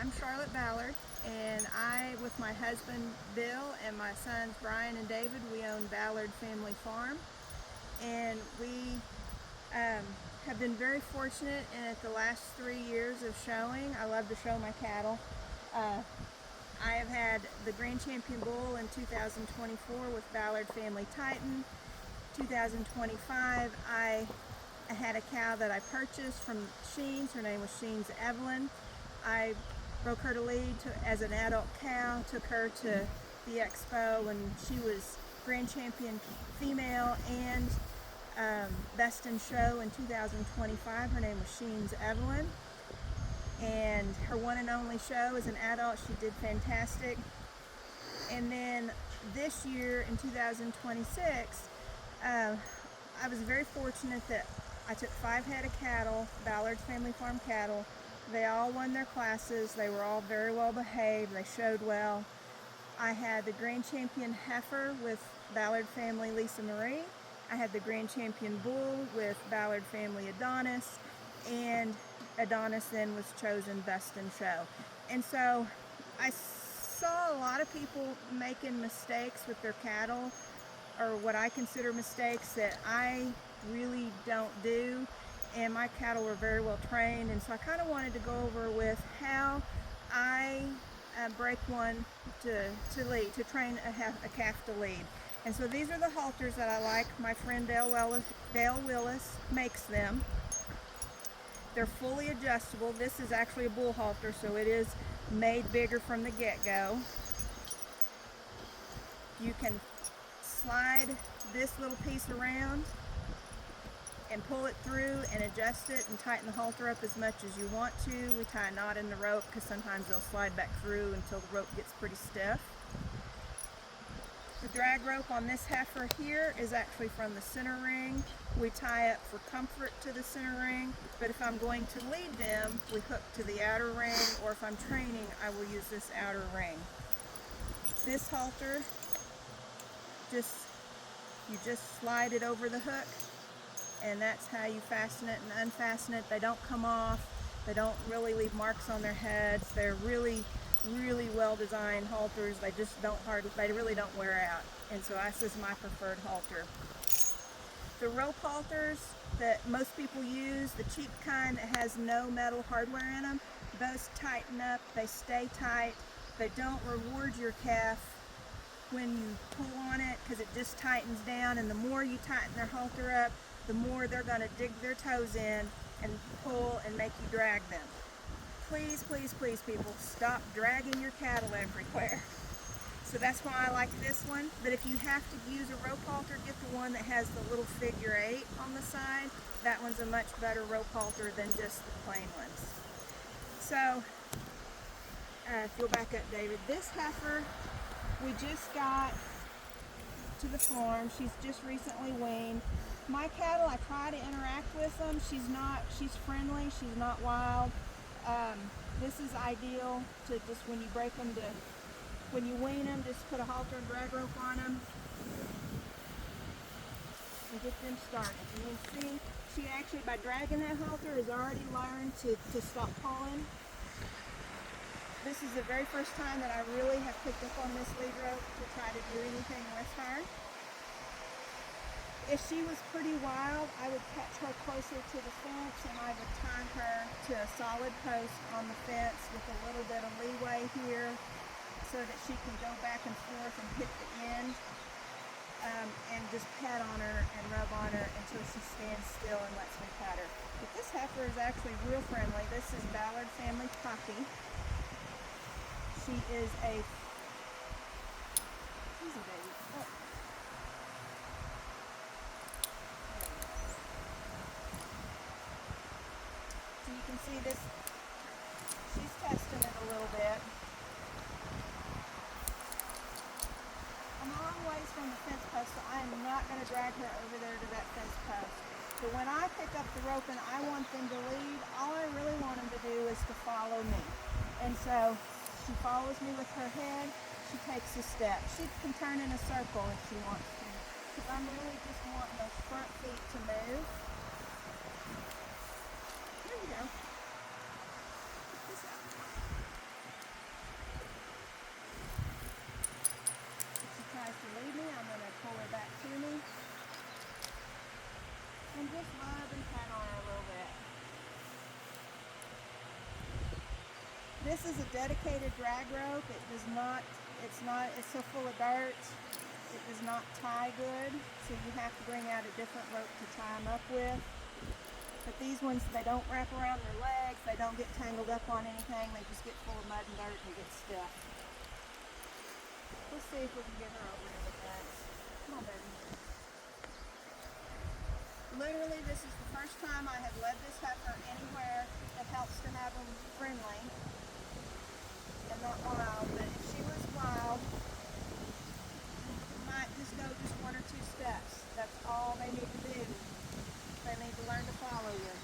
I'm Charlotte Ballard, and I, with my husband Bill and my sons Brian and David, we own Ballard Family Farm. And we have been very fortunate in at the last 3 years of showing. I love to show my cattle. I have had the Grand Champion Bull in 2024 with Ballard Family Titan. 2025, I had a cow that I purchased from Sheen's. Her name was Sheen's Evelyn. I broke her to lead as an adult cow, took her to the expo, and she was Grand Champion female and Best in Show in 2025. Her name was Sheen's Evelyn. And her one and only show as an adult, she did fantastic. And then this year in 2026, I was very fortunate that I took 5 head of cattle, Ballard Family Farm cattle. They all won their classes. They were all very well behaved. They showed well. I had the Grand Champion heifer with Ballard Family Lisa Marie. I had the Grand Champion bull with Ballard Family Adonis, and Adonis then was chosen Best in Show. And so I saw a lot of people making mistakes with their cattle, or what I consider mistakes that I really don't do, and my cattle were very well trained. And so I kind of wanted to go over with how I break one to lead, to train a calf to lead. And so these are the halters that I like. My friend Dale Willis makes them. They're fully adjustable. This is actually a bull halter, so it is made bigger from the get-go. You can slide this little piece around and pull it through and adjust it and tighten the halter up as much as you want to. We tie a knot in the rope because sometimes they'll slide back through until the rope gets pretty stiff. The drag rope on this heifer here is actually from the center ring. We tie up for comfort to the center ring, but if I'm going to lead them, we hook to the outer ring, or if I'm training, I will use this outer ring. This halter, you just slide it over the hook, and that's how you fasten it and unfasten it. They don't come off. They don't really leave marks on their heads. They're really well designed halters. They really don't wear out. And so this is my preferred halter. The rope halters that most people use, the cheap kind that has no metal hardware in them, those tighten up, they stay tight. They don't reward your calf when you pull on it, because it just tightens down, and the more you tighten their halter up, the more they're going to dig their toes in and pull and make you drag them. Please, please, please, people, stop dragging your cattle everywhere. So that's why I like this one. But if you have to use a rope halter, get the one that has the little figure 8 on the side. That one's a much better rope halter than just the plain ones. So, if you'll back up, David. This heifer, we just got to the farm. She's just recently weaned. My cattle, I try to interact with them. She's friendly, she's not wild. This is ideal to just when you break them, when you wean them, just put a halter and drag rope on them and get them started. And you can see she actually, by dragging that halter, has already learned to stop pulling. This is the very first time that I really have picked up on this lead rope to try to do anything with her. If she was pretty wild, I would catch her closer to the fence, and I would tie her to a solid post on the fence with a little bit of leeway here so that she can go back and forth and hit the end, and just pat on her and rub on her until she stands still and lets me pat her. But this heifer is actually real friendly. This is Ballard Family Poppy. She's a baby. Oh. So you can see this, she's testing it a little bit. I'm a long ways from the fence post, so I am not going to drag her over there to that fence post. But when I pick up the rope and I want them to lead, all I really want them to do is to follow me. And so she follows me with her head, she takes a step. She can turn in a circle if she wants to, because I'm really just wanting those front feet to move. There you go. Check this out. This is a dedicated drag rope. It's so full of dirt. It does not tie good, so you have to bring out a different rope to tie them up with. But these ones, they don't wrap around their legs, they don't get tangled up on anything, they just get full of mud and dirt and get stiff. Let's see if we can get her over here with that. Come on, baby. Literally, this is the first time I have led this heifer anywhere. It helps to have them friendly and not wild, but if she was wild, you might just go just 1 or 2 steps. That's all they need to do. They need to learn to follow you.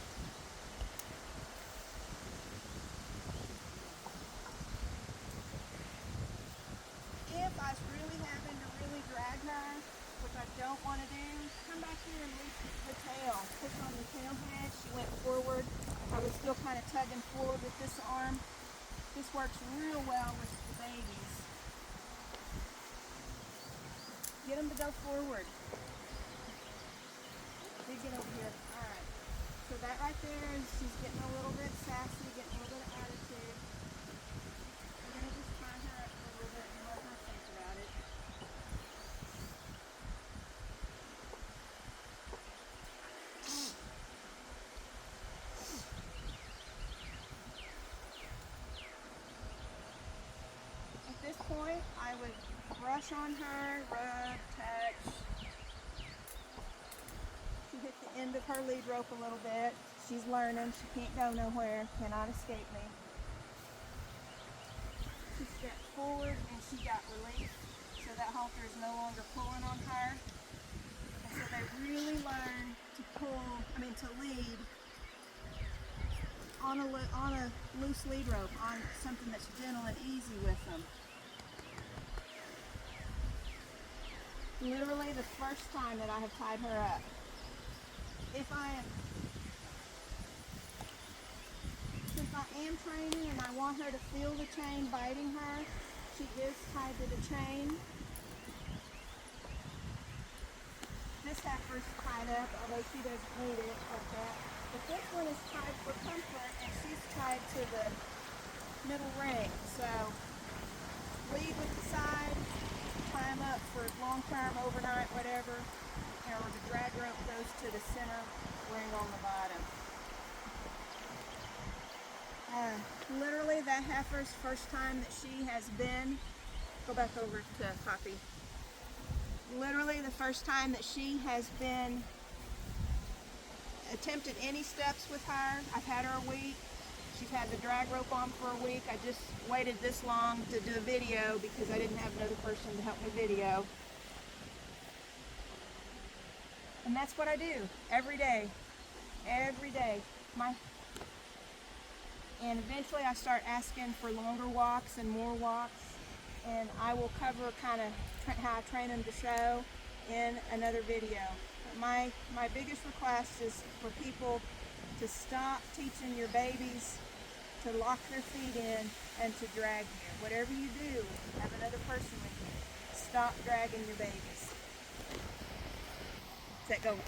If I was really having to really drag her, which I don't want to do, come back here and loose the tail. Push on the tail head. She went forward. I was still kind of tugging forward with this arm. This works real well with the babies. Get them to go forward. Get over here. Alright. So that right there is she's getting a little bit sassy, getting a little bit of attitude. We're going to just tie her up a little bit and let her think about it. At this point, I would brush on her, rub, touch. Hit the end of her lead rope a little bit. She's learning. She can't go nowhere. Cannot escape me. She stepped forward and she got relief, so that halter is no longer pulling on her. And so they really learn to lead on a loose lead rope, on something that's gentle and easy with them. Literally the first time that I have tied her up. Since I am training and I want her to feel the chain biting her, she is tied to the chain. This heifer's tied up, although she doesn't need it like that. But this one is tied for comfort, and she's tied to the middle ring. So lead with the side, climb up for long term, overnight, whatever. Or the drag rope goes to the center ring on the bottom. Literally that heifer's first time that she has been, go back over to Poppy. Literally the first time that she has been attempted any steps with her. I've had her a week. She's had the drag rope on for a week. I just waited this long to do a video because I didn't have another person to help me video. And that's what I do every day. Every day. And eventually I start asking for longer walks and more walks. And I will cover kind of how I train them to show in another video. But my biggest request is for people to stop teaching your babies to lock their feet in and to drag you. Whatever you do, have another person with you. Stop dragging your babies. Let go.